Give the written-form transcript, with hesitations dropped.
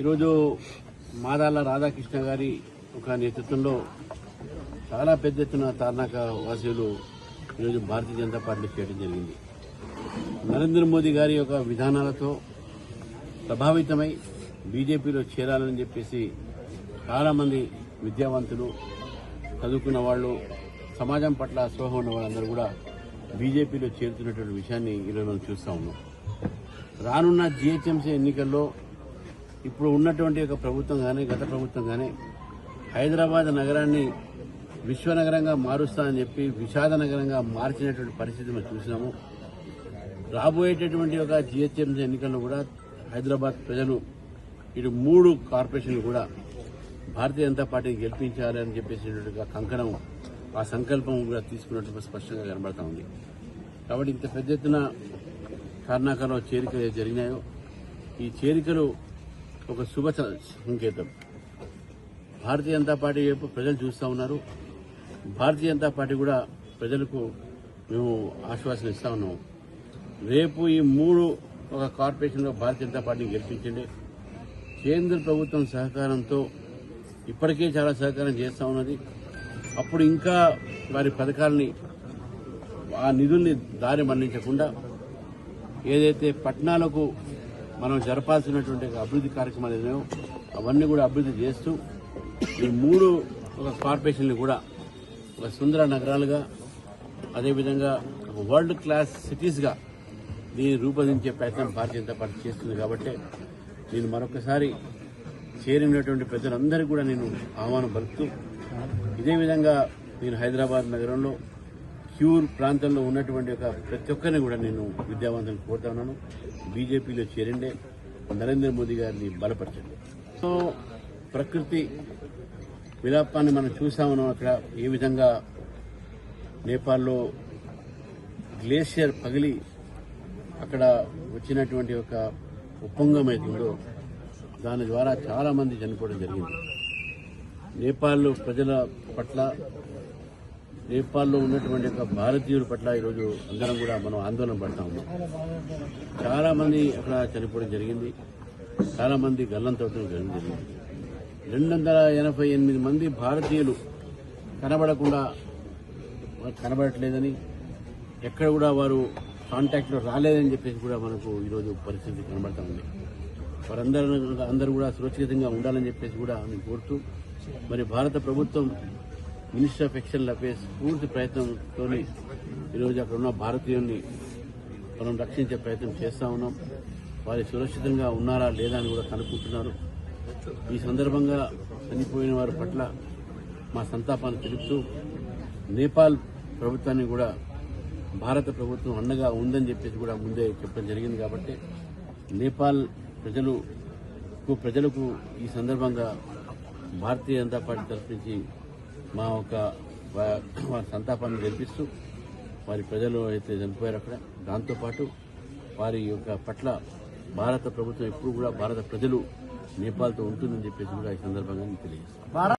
ఈరోజు మాదాల రాధాకృష్ణ గారి ఒక నేతృత్వంలో చాలా పెద్ద ఎత్తున తార్నాక వాసులు ఈరోజు భారతీయ జనతా పార్టీలో చేయడం జరిగింది. నరేంద్ర మోదీ గారి యొక్క విధానాలతో ప్రభావితమై బీజేపీలో చేరాలని చెప్పేసి చాలామంది విద్యావంతులు, చదువుకున్న వాళ్ళు, సమాజం పట్ల స్పృహ ఉన్న వాళ్ళందరూ కూడా బీజేపీలో చేరుతున్నటువంటి విషయాన్ని ఈరోజు మనం చూస్తూ ఉన్నాం. రానున్న జీహెచ్ఎంసీ ఎన్నికల్లో ఇప్పుడు ఉన్నటువంటి ఒక ప్రభుత్వం కానీ, గత ప్రభుత్వం కానీ హైదరాబాద్ నగరాన్ని విశ్వనగరంగా మారుస్తానని చెప్పి విషాద నగరంగా మార్చినటువంటి పరిస్థితి మనం చూసినాము. రాబోయేటటువంటి ఒక జీహెచ్ఎంసీ ఎన్నికల్లో కూడా హైదరాబాద్ ప్రజలు ఇటు 3 కార్పొరేషన్లు కూడా భారతీయ జనతా పార్టీని గెలిపించాలని చెప్పేసినటువంటి కంకణం, ఆ సంకల్పం కూడా తీసుకున్నట్టు స్పష్టంగా కనబడతా ఉంది. కాబట్టి ఇంత పెద్ద ఎత్తున కర్ణాటకలో చేరికలు జరిగినాయో ఈ చేరికలు ఒక శుభ సంకేతం. భారతీయ జనతా పార్టీ వైపు ప్రజలు చూస్తూ ఉన్నారు. భారతీయ జనతా పార్టీ కూడా ప్రజలకు మేము ఆశ్వాసన ఇస్తా ఉన్నాము. రేపు ఈ 3 ఒక కార్పొరేషన్లో భారతీయ జనతా పార్టీని గెలిపించండి. కేంద్ర ప్రభుత్వం సహకారంతో ఇప్పటికే చాలా సహకారం చేస్తూ ఉన్నది. అప్పుడు ఇంకా వారి పథకాలని, ఆ నిధుల్ని దారి మళ్లించకుండా ఏదైతే పట్టణాలకు మనం జరపాల్సినటువంటి అభివృద్ధి కార్యక్రమాలు ఏదో అవన్నీ కూడా అభివృద్ధి చేస్తూ ఈ 3 ఒక కార్పొరేషన్లు కూడా ఒక సుందర నగరాలుగా, అదేవిధంగా ఒక వరల్డ్ క్లాస్ సిటీస్గా దీన్ని రూపొందించే ప్రయత్నం భారతీయ జనతా పార్టీ చేస్తుంది. కాబట్టి నేను మరొకసారి చేరినటువంటి ప్రజలందరికీ కూడా నేను ఆహ్వానం పలుకుతూ, ఇదే విధంగా నేను హైదరాబాద్ నగరంలో క్యూర్ ప్రాంతంలో ఉన్నటువంటి ఒక ప్రతి ఒక్కరిని కూడా నేను విద్యావంతులను కోరుతా ఉన్నాను. బీజేపీలో చేరండి, నరేంద్ర మోదీ గారిని బలపరచండి. సో ప్రకృతి విలాపాన్ని మనం చూసా ఉన్నాం. అక్కడ ఏ విధంగా నేపాల్లో గ్లేషియర్ పగిలి అక్కడ వచ్చినటువంటి ఒక ఉప్పొంగం అవుతుందో దాని ద్వారా చాలా మంది చనిపోవడం జరిగింది. నేపాల్ ప్రజల పట్ల, నేపాల్లో ఉన్నటువంటి ఒక భారతీయుల పట్ల ఈరోజు అందరం కూడా మనం ఆందోళన పడతా ఉన్నాం. చాలా మంది అక్కడ చనిపోవడం జరిగింది. చాలా మంది గల్లంతవడం జరిగింది. 288 మంది భారతీయులు కనబడట్లేదని, ఎక్కడ కూడా వారు కాంటాక్ట్లో రాలేదని చెప్పేసి కూడా మనకు ఈరోజు పరిస్థితి కనబడతా ఉంది. వారందరూ కూడా సురక్షితంగా ఉండాలని చెప్పేసి కూడా నేను కోరుతూ, మరి భారత ప్రభుత్వం మినిస్టర్ ఆఫ్ ఎక్స్టర్నల్ అఫేర్స్ పూర్తి ప్రయత్నంతో ఈరోజు అక్కడ ఉన్న భారతీయుల్ని మనం రక్షించే ప్రయత్నం చేస్తా ఉన్నాం. వారి సురక్షితంగా ఉన్నారా లేదా అని కూడా కనుక్కుంటున్నారు. ఈ సందర్భంగా చనిపోయిన వారి పట్ల మా సంతాపాన్ని తెలుపుతూ, నేపాల్ ప్రభుత్వాన్ని కూడా భారత ప్రభుత్వం అండగా ఉందని చెప్పేసి కూడా ముందే చెప్పడం జరిగింది. కాబట్టి నేపాల్ ప్రజలకు ఈ సందర్భంగా భారతీయ జనతా పార్టీ తరఫు నుంచి మా వారి సంతాపాన్ని తెలిపిస్తూ, వారి ప్రజలు అయితే చనిపోయారు అక్కడ, దాంతోపాటు వారి యొక్క పట్ల భారత ప్రభుత్వం ఎప్పుడు కూడా భారత ప్రజలు నేపాల్తో ఉంటుందని చెప్పేసి కూడా ఈ సందర్భంగా తెలియజేస్తాం.